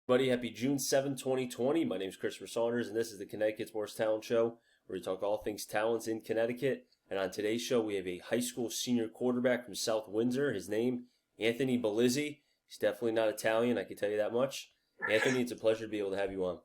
Buddy, happy June 7th, 2020. My name is Christopher Saunders, and this is the Connecticut's Worst Talent Show, where we talk all things talents in Connecticut. And on today's show, we have a high school senior quarterback from South Windsor. His name, Anthony Bellizzi. He's definitely not Italian, I can tell you that much. Anthony, it's a pleasure to be able to have you on.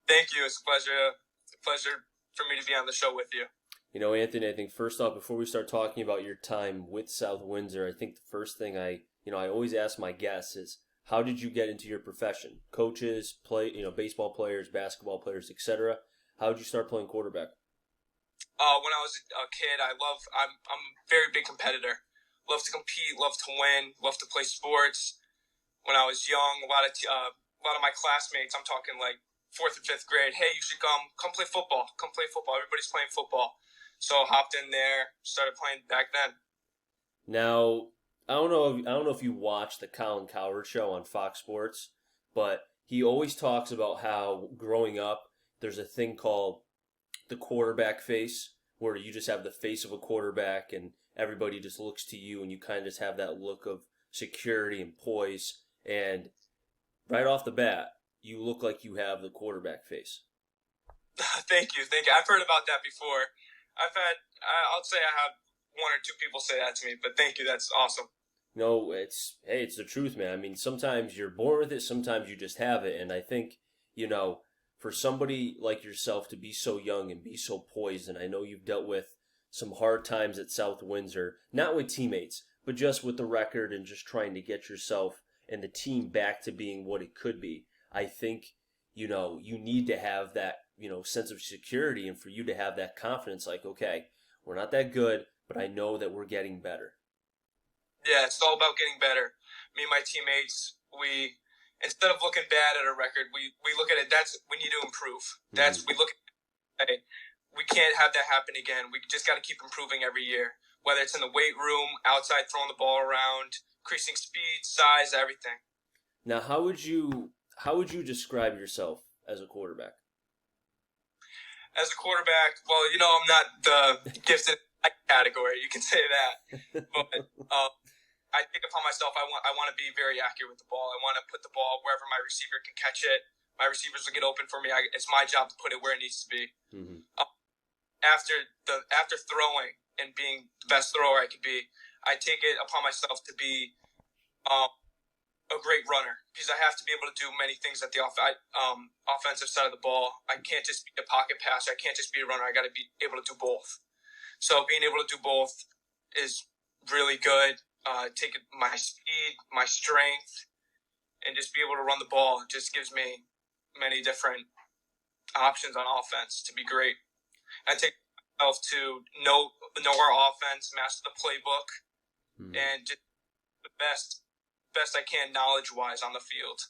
Thank you. It's a pleasure. It's a pleasure for me to be on the show with you. You know, Anthony, I think first off, before we start talking about your time with South Windsor, I think the first thing I always ask my guests is, how did you get into your profession? Coaches, baseball players, basketball players, etc. How did you start playing quarterback? When I was a kid, I'm a very big competitor. Love to compete, love to win, love to play sports. When I was young, a lot of my classmates, I'm talking like fourth and fifth grade, hey, you should come play football. Come play football. Everybody's playing football. So I hopped in there, started playing back then. Now, I don't know if you watch the Colin Cowherd show on Fox Sports, but he always talks about how growing up there's a thing called the quarterback face, where you just have the face of a quarterback and everybody just looks to you and you kind of just have that look of security and poise. And right off the bat, you look like you have the quarterback face. Thank you. I've heard about that before. I'll say I have one or two people say that to me, but thank you. That's awesome. No, it's the truth, man. I mean, sometimes you're born with it, sometimes you just have it. And I think, for somebody like yourself to be so young and be so poised, and I know you've dealt with some hard times at South Windsor, not with teammates, but just with the record and just trying to get yourself and the team back to being what it could be. I think, you need to have that, sense of security, and for you to have that confidence, like, okay, we're not that good, but I know that we're getting better. Yeah, it's all about getting better. Me and my teammates, instead of looking bad at a record, we look at it, we need to improve. We look at it, we can't have that happen again. We just got to keep improving every year, whether it's in the weight room, outside throwing the ball around, increasing speed, size, everything. Now, how would you describe yourself as a quarterback? As a quarterback, well, I'm not the gifted category. You can say that, but I think upon myself, I want to be very accurate with the ball. I want to put the ball wherever my receiver can catch it. My receivers will get open for me. It's my job to put it where it needs to be. Mm-hmm. After throwing and being the best thrower I could be, I take it upon myself to be a great runner, because I have to be able to do many things at the offensive side of the ball. I can't just be a pocket passer. I can't just be a runner. I got to be able to do both. So being able to do both is really good. Take my speed, my strength, and just be able to run the ball just gives me many different options on offense to be great. I take myself to know our offense, master the playbook, and just the best I can knowledge-wise on the field.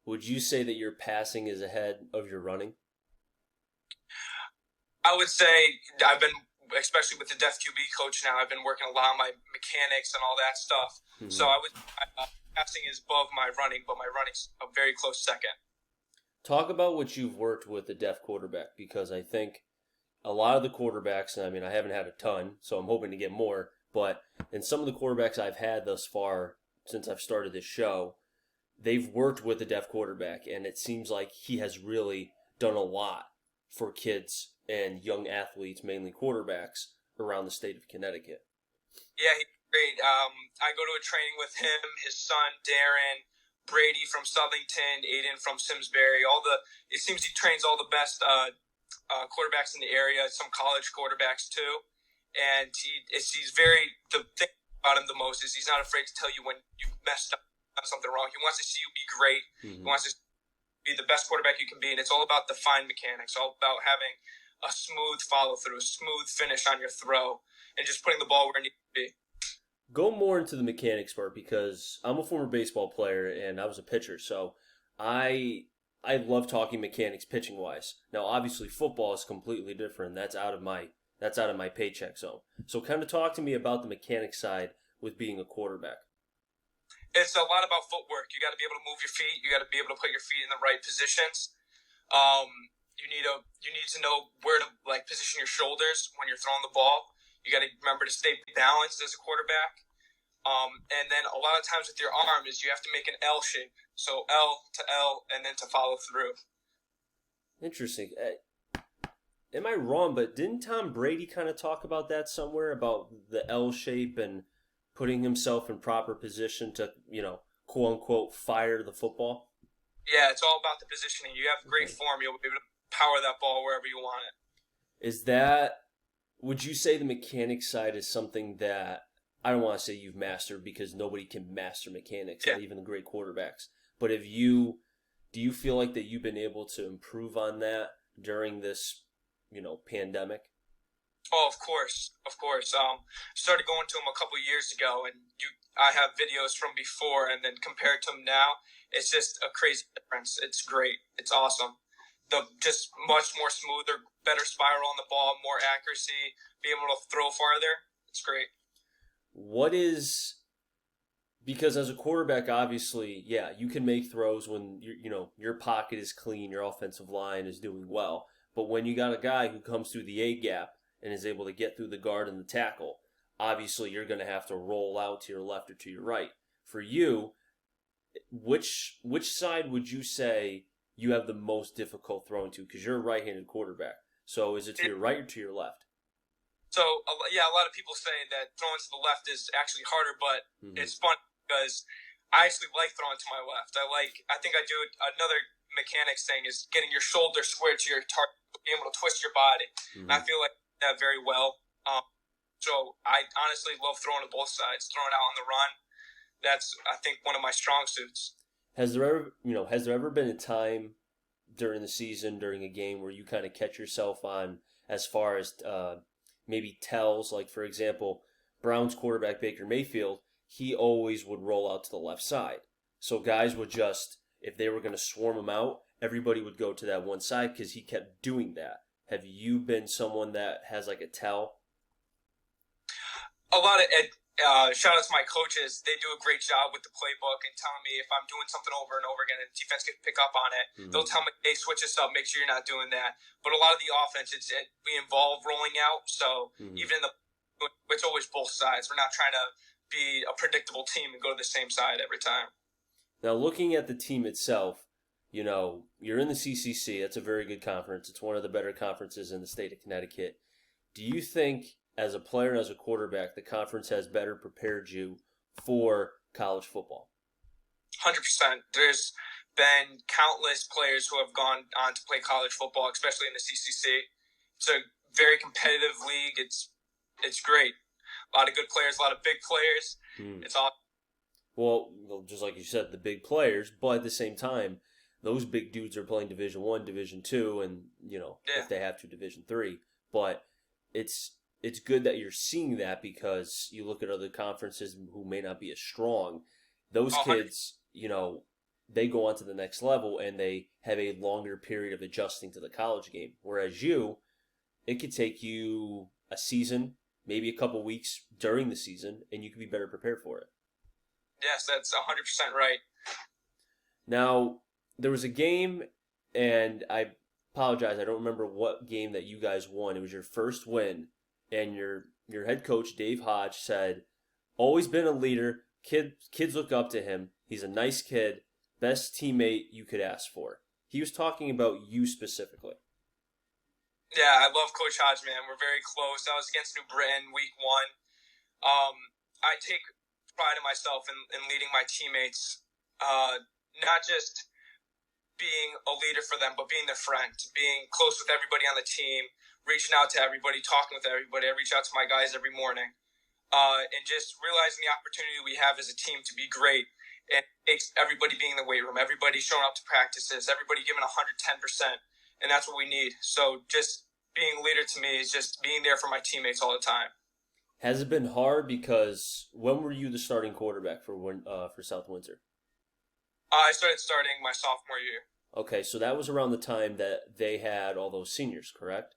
Would you say that your passing is ahead of your running? I would say I've been, especially with the Deaf QB coach now, I've been working a lot on my mechanics and all that stuff. Mm-hmm. So passing is above my running, but my running's a very close second. Talk about what you've worked with the deaf quarterback, because I think a lot of the quarterbacks, and I mean, I haven't had a ton, so I'm hoping to get more, but in some of the quarterbacks I've had thus far since I've started this show, they've worked with a deaf quarterback, and it seems like he has really done a lot for kids and young athletes, mainly quarterbacks, around the state of Connecticut. Yeah, he's great. I go to a training with him, his son, Darren, Brady from Southington, Aiden from Simsbury. It seems he trains all the best quarterbacks in the area, some college quarterbacks too. And the thing about him the most is he's not afraid to tell you when you messed up, done something wrong. He wants to see you be great. Mm-hmm. He wants to be the best quarterback you can be, and it's all about the fine mechanics, all about having a smooth follow-through, a smooth finish on your throw, and just putting the ball where it needs to be. Go more into the mechanics part, because I'm a former baseball player and I was a pitcher, so I love talking mechanics pitching wise. Now, obviously, football is completely different. That's out of my paycheck zone. So, kind of talk to me about the mechanics side with being a quarterback. It's a lot about footwork. You got to be able to move your feet. You got to be able to put your feet in the right positions. You need to know where to position your shoulders when you're throwing the ball. You got to remember to stay balanced as a quarterback. And then a lot of times with your arm is you have to make an L shape. So L to L and then to follow through. Interesting. Am I wrong? But didn't Tom Brady kind of talk about that somewhere about the L shape and putting himself in proper position to, quote unquote, fire the football? Yeah, it's all about the positioning. You have great form, you'll be able to power that ball wherever you want it. Would you say the mechanics side is something that, I don't want to say you've mastered because nobody can master mechanics, not even the great quarterbacks. But do you feel like that you've been able to improve on that during this, pandemic? Oh, of course. Started going to him a couple years ago, and I have videos from before, and then compared to him now, it's just a crazy difference. It's great. It's awesome. Just much more smoother, better spiral on the ball, more accuracy, being able to throw farther. It's great. Because as a quarterback, obviously, yeah, you can make throws when your pocket is clean, your offensive line is doing well. But when you got a guy who comes through the A gap and is able to get through the guard and the tackle, obviously you're going to have to roll out to your left or to your right. For you, which side would you say you have the most difficult throwing to? Because you're a right-handed quarterback. So is it to your right or to your left? So, yeah, a lot of people say that throwing to the left is actually harder, but it's fun because I actually like throwing to my left. I think I do another mechanics thing is getting your shoulder square to your target, being able to twist your body. And I feel like that very well. So I honestly love throwing to both sides, throwing out on the run. That's, I think, one of my strong suits. Has there ever been a time during the season, during a game, where you kind of catch yourself on as far as maybe tells, like, for example, Browns quarterback Baker Mayfield, he always would roll out to the left side. So guys would just, if they were going to swarm him out, everybody would go to that one side because he kept doing that. Have you been someone that has like a tell? A lot of shout out to my coaches. They do a great job with the playbook and telling me if I'm doing something over and over again and defense can pick up on it. They'll tell me, hey, switch this up, make sure you're not doing that. But a lot of the offense, we involve rolling out. So even it's always both sides. We're not trying to be a predictable team and go to the same side every time. Now, looking at the team itself, you're in the CCC. That's a very good conference. It's one of the better conferences in the state of Connecticut. Do you think, as a player and as a quarterback, the conference has better prepared you for college football? 100%. There's been countless players who have gone on to play college football, especially in the CCC. It's a very competitive league. It's great. A lot of good players, a lot of big players. It's awesome. Well, just like you said, the big players, but at the same time, those big dudes are playing Division I, Division II, and if they have to, Division III. But it's good that you're seeing that because you look at other conferences who may not be as strong. Those kids, they go on to the next level and they have a longer period of adjusting to the college game. Whereas it could take you a season, maybe a couple weeks during the season, and you could be better prepared for it. Yes, that's 100% right. Now, there was a game, and I apologize, I don't remember what game that you guys won. It was your first win, and your head coach, Dave Hodge, said, always been a leader, kids look up to him, he's a nice kid, best teammate you could ask for. He was talking about you specifically. Yeah, I love Coach Hodge, man. We're very close. That was against New Britain, week 1. I take pride in myself in leading my teammates, not just being a leader for them, but being their friend, being close with everybody on the team, reaching out to everybody, talking with everybody. I reach out to my guys every morning, and just realizing the opportunity we have as a team to be great. And it's everybody being in the weight room, everybody showing up to practices, everybody giving 110%, and that's what we need. So just being a leader to me is just being there for my teammates all the time. Has it been hard? Because when were you the starting quarterback for South Windsor? I started starting my sophomore year. Okay, so that was around the time that they had all those seniors, correct?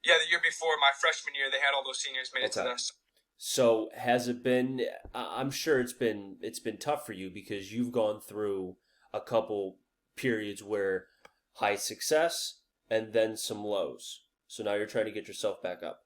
Yeah, the year before, my freshman year, they had all those seniors made it to this. So has it been? I'm sure it's been tough for you because you've gone through a couple periods where high success and then some lows. So now you're trying to get yourself back up.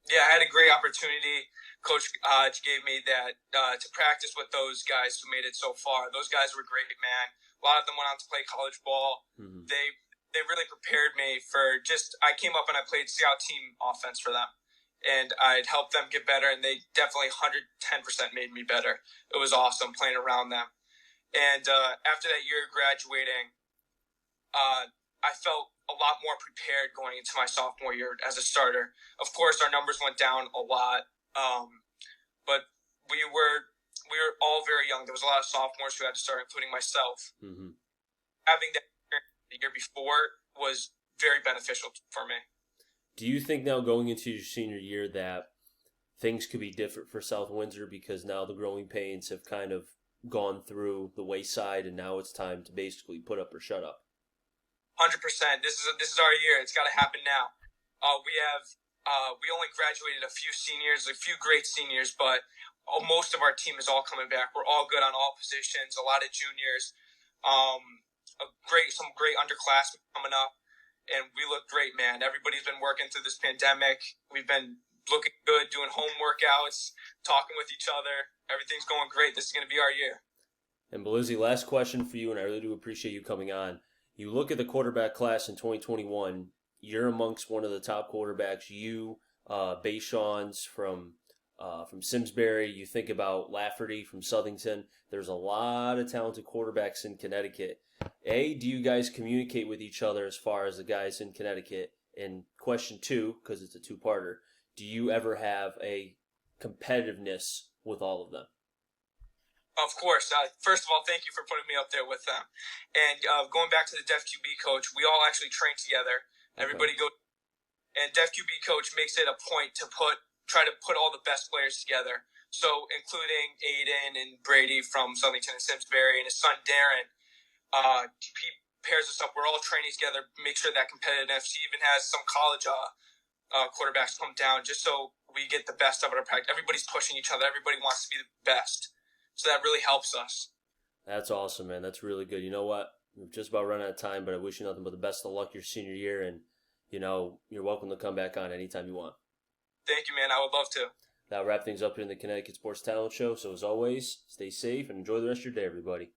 Yeah, I had a great opportunity. Coach gave me that to practice with those guys who made it so far. Those guys were great, man. A lot of them went on to play college ball. Mm-hmm. They really prepared me for just. I came up and I played scout team offense for them, and I'd help them get better. And they definitely 110% made me better. It was awesome playing around them. And after that year graduating, I felt a lot more prepared going into my sophomore year as a starter. Of course, our numbers went down a lot, but we were all very young. There was a lot of sophomores who had to start, including myself. Mm-hmm. Having that the year before was very beneficial for me. Do you think now going into your senior year that things could be different for South Windsor because now the growing pains have kind of gone through the wayside and now it's time to basically put up or shut up? 100%. This is our year. It's got to happen now. We only graduated a few seniors, a few great seniors, but most of our team is all coming back. We're all good on all positions. A lot of juniors, some great underclassmen coming up, and we look great, man. Everybody's been working through this pandemic. We've been looking good, doing home workouts, talking with each other. Everything's going great. This is going to be our year. And Bellizzi, last question for you, and I really do appreciate you coming on. You look at the quarterback class in 2021, you're amongst one of the top quarterbacks. You, Bayshawns from Simsbury, you think about Lafferty from Southington. There's a lot of talented quarterbacks in Connecticut. Do you guys communicate with each other as far as the guys in Connecticut? And question two, because it's a two-parter, do you ever have a competitiveness with all of them? Of course. First of all, thank you for putting me up there with them. And going back to the Def QB coach, we all actually train together. Okay. Everybody goes, and Def QB coach makes it a point to try to put all the best players together. So including Aiden and Brady from Southington and Simsbury and his son Darren, he pairs us up. We're all training together, make sure that competitiveness. He even has some college quarterbacks come down just so we get the best of it. Everybody's pushing each other. Everybody wants to be the best. So that really helps us. That's awesome, man. That's really good. You know what? We've just about run out of time, but I wish you nothing but the best of luck your senior year. And, you're welcome to come back on anytime you want. Thank you, man. I would love to. That'll wrap things up here in the Connecticut Sports Talent Show. So as always, stay safe and enjoy the rest of your day, everybody.